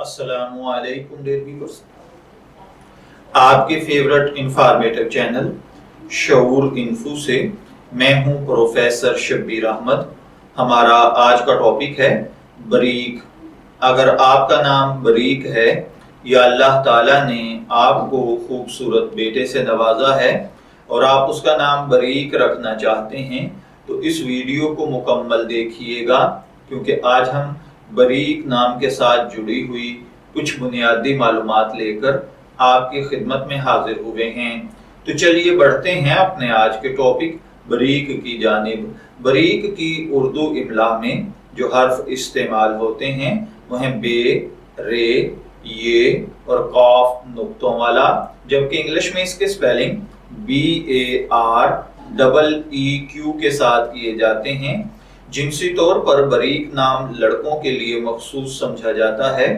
السلام علیکم dear viewers, آپ کے فیورٹ انفارمیٹو چینل شعور انفو سے میں ہوں پروفیسر شبیر احمد۔ ہمارا آج کا ٹاپک ہے بریک۔ اگر آپ کا نام بریک ہے یا اللہ تعالیٰ نے آپ کو خوبصورت بیٹے سے نوازا ہے اور آپ اس کا نام بریک رکھنا چاہتے ہیں تو اس ویڈیو کو مکمل دیکھیے گا، کیونکہ آج ہم بریک نام کے ساتھ جڑی ہوئی کچھ بنیادی معلومات لے کر آپ کی خدمت میں حاضر ہوئے ہیں۔ تو چلیے بڑھتے ہیں اپنے آج کے ٹاپک بریک کی جانب۔ بریک کی اردو املا میں جو حرف استعمال ہوتے ہیں وہ ہیں بے، رے، یہ اور قاف نقطوں والا، جبکہ انگلش میں اس کے سپیلنگ BAREEQ کے ساتھ کیے جاتے ہیں۔ جنسی طور پر بریک نام لڑکوں کے لیے مخصوص سمجھا جاتا ہے۔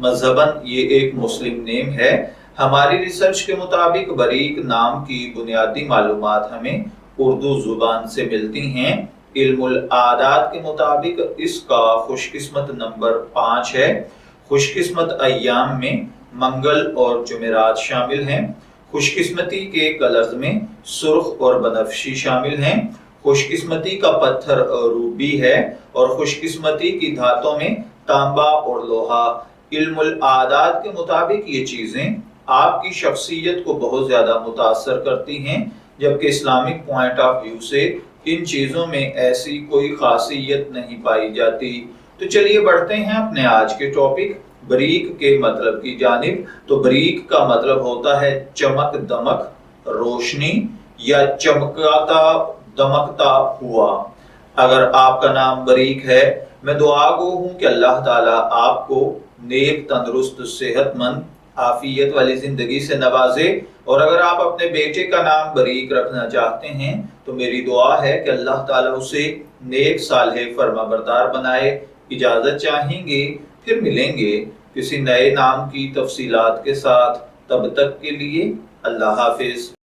مذہباً یہ ایک مسلم نیم ہے۔ ہماری ریسرچ کے مطابق بریک نام کی بنیادی معلومات ہمیں اردو زبان سے ملتی ہیں۔ علم العادات کے مطابق اس کا خوش قسمت نمبر 5 ہے۔ خوش قسمت ایام میں منگل اور جمعرات شامل ہیں۔ خوش قسمتی کے کلرز میں سرخ اور بنفشی شامل ہیں۔ خوش قسمتی کا پتھر روبی ہے اور خوش قسمتی کی دھاتوں میں تانبا اور لوہا۔ علم العادات کے مطابق یہ چیزیں آپ کی شخصیت کو بہت زیادہ متاثر کرتی ہیں، جبکہ اسلامک پوائنٹ آف ویو سے ان چیزوں میں ایسی کوئی خاصیت نہیں پائی جاتی۔ تو چلیے بڑھتے ہیں اپنے آج کے ٹاپک بریک کے مطلب کی جانب۔ تو بریک کا مطلب ہوتا ہے چمک دمک، روشنی یا چمکاتا دمکتا ہوا۔ اگر آپ کا نام بریک ہے، میں دعا گو ہوں کہ اللہ تعالیٰ آپ کو نیک، تندرست، صحت مند، عافیت والی زندگی سے نوازے، اور اگر آپ اپنے بیٹے کا نام بریک رکھنا چاہتے ہیں تو میری دعا ہے کہ اللہ تعالیٰ اسے نیک، صالح، فرمانبردار بنائے۔ اجازت چاہیں گے، پھر ملیں گے کسی نئے نام کی تفصیلات کے ساتھ۔ تب تک کے لیے اللہ حافظ۔